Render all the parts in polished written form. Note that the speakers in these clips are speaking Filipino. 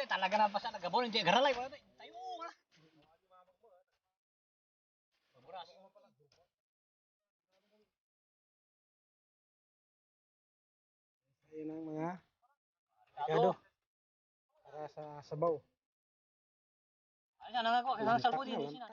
Talaga na basta nagabon hindi garalay wala tayo wala. Ayun ang mga Ricardo para sa sabaw. Ano nga ko kailangan salpo din sina.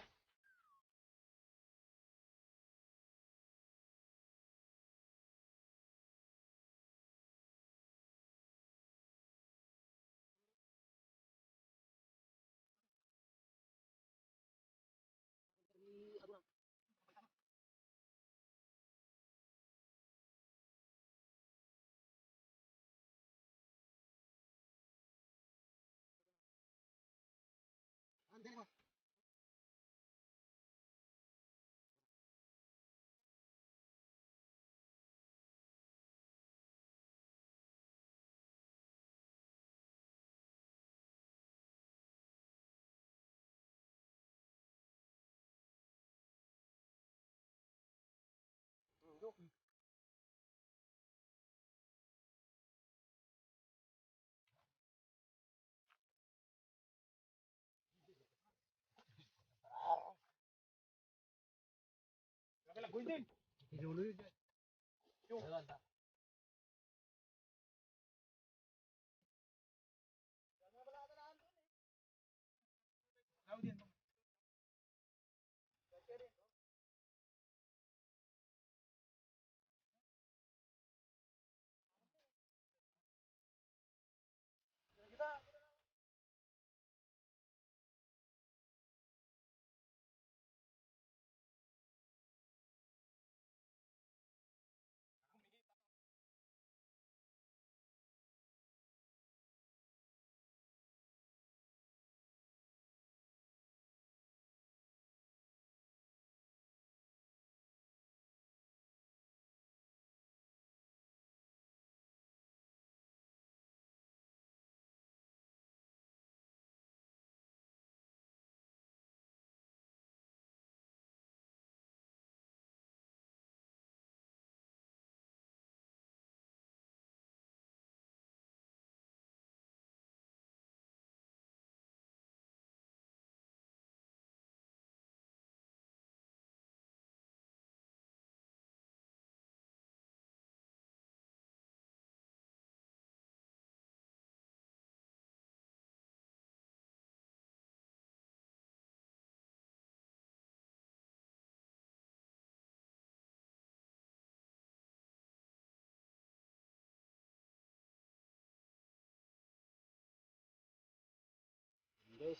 Guys,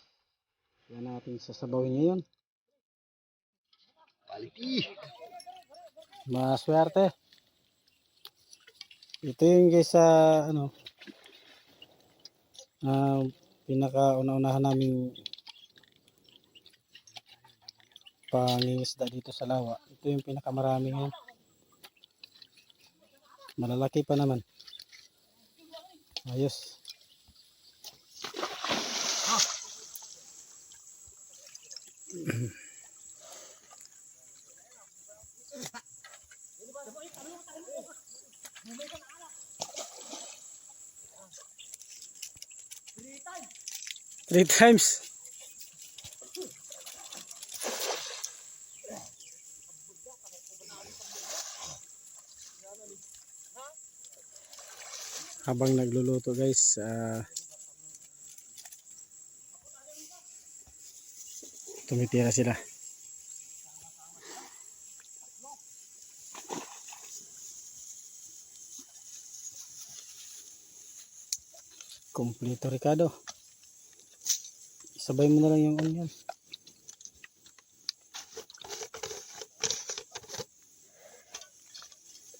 yan natin sasabawin ngayon. Quality. Maswerte. Ito yung guys sa ano pinaka-una-unahan namin pangingisda dito sa lawa. Ito yung pinakamarami ngayon. Malalaki pa naman. Ayos. Three times. Habang nagluluto guys, tumitira sila. Kompleto Ricardo. Isabay mo na lang yung onion.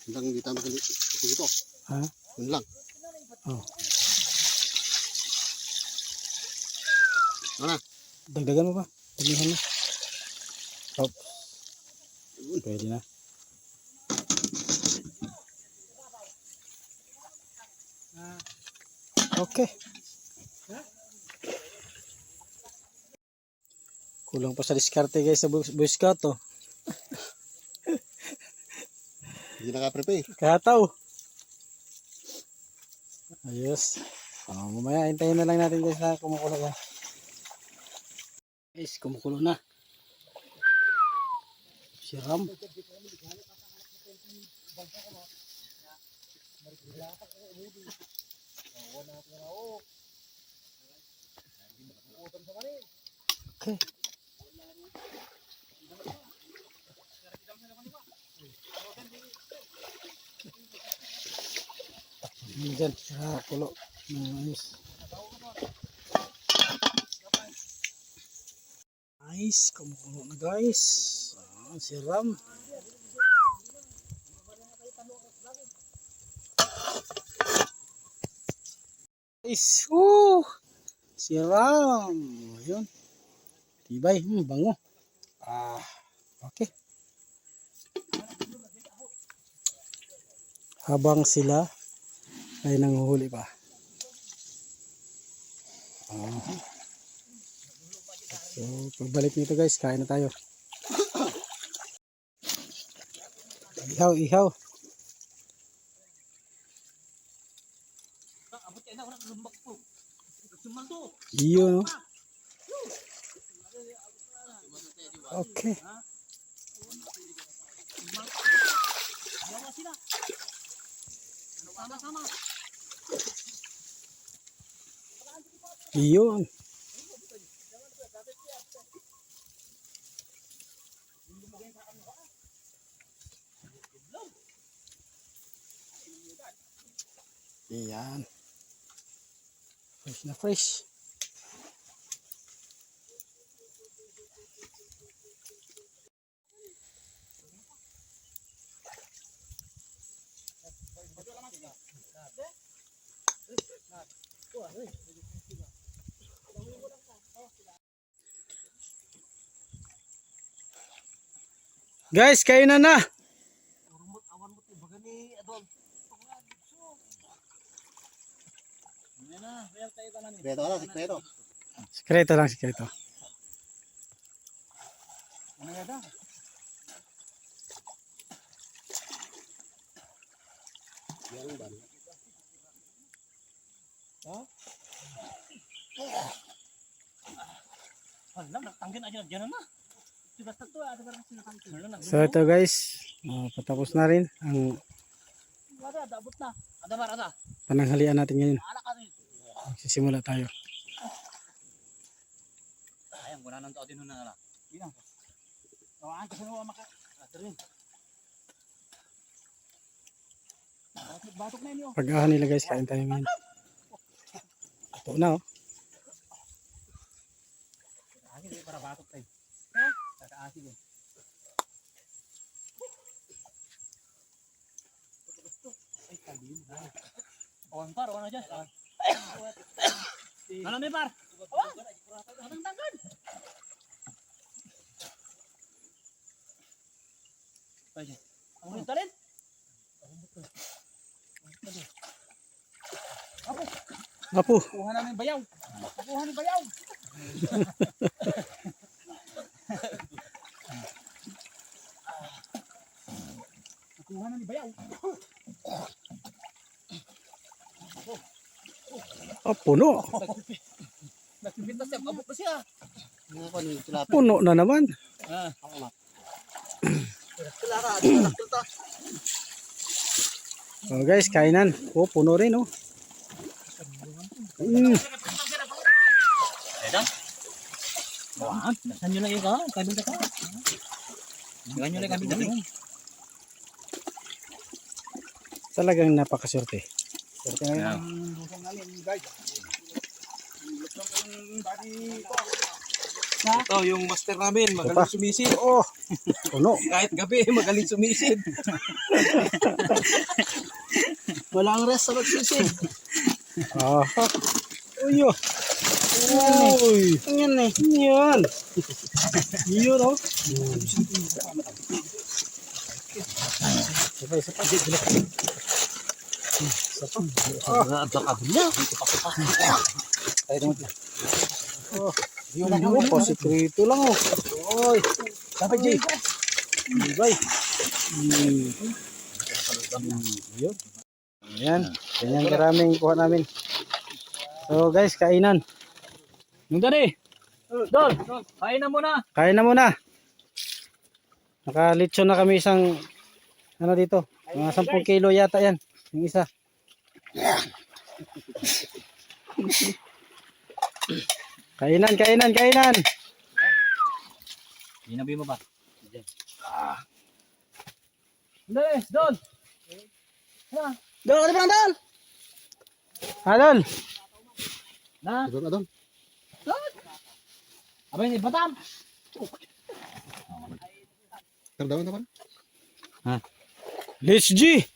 Hanggang hindi tayo magalit. Ito. Ha? Yun lang. Oh. Ano na? Dagdagan mo ba? Damihan mo. Oops. Pwede na. Okay. Kulang pa sa diskarte guys sa Boy Scout to. Hindi naka-prepare. Kataw. Ayos. Mamaya hintayin na lang natin guys na kumukulo yan. Guys, kumukulo na. Siram. Okay. Ano dyan? Kulo. Ayos. Nice. Kumukulo na guys. Siram. Guys. Siram. Ayun. Tibay. Bango. Okay. Habang sila ay nanguhuli pa. So, pagbalik nito guys, kain na tayo. Ihaw. Iyo, no? Okay. Iyon. Iyan. Fresh na fresh. Guys, kain na. Sikreto ka lang, sikreto. Sikreto lang, sikreto. So ito guys, patapos na rin ang pananghalian natin ngayon. Magsisimula tayo. Ayang wala nang tao din na ala. Bilang. Tawaan kasi no maka. Atrin. Batok na niyo. Pag-ahan nila guys, kain tayo ngayon. Ito na Ani para batok tayo. Kakaasi din. Ay talim. Awan par, awan aja. Ano ni par? Awan. Tangkan. Aja. Ang talent. Apo. Kuha namin bayaw. Kuha ni bayaw. Kuha na ni bayaw. Puno. Nagpipintas siya, abot pa siya. Puno na naman. Oh guys, kainan. Puno rin Edang. Wah, nasan nyo lang yung kabin ka. Ganyan nyo lang kabin ka. Talagang napakaswerte. Swerte ngayon Yeah. ang lusong namin guys. Lusong ng body ko. Ito yung master namin, magaling sumisid. Puno. Kahit gabi, magaling sumisid. Walang rest sa magsisid. Uyo. Uy! Ano yan eh? Ano yan? Yun oh. Sabay, sabay. Ang kakabili niya. Yun oh, pasikrito lang oh. Oy. Dapat Jay. Bye. Yun. Ayan. Ganyan karaming kuha namin. So guys, kainan. Yung dali. Don, kain na muna. Kain na muna. Nakalitsyon na kami isang ano dito. Mga 10 kilo yata yan. Yung isa. Kainan, kainan, kainan. Ginabi mo ba? Dali, Don. Dol, ano ba Dol? Dol. Na, Ito na doon. abay ni Batam. Tanda mo na ba? Let's G.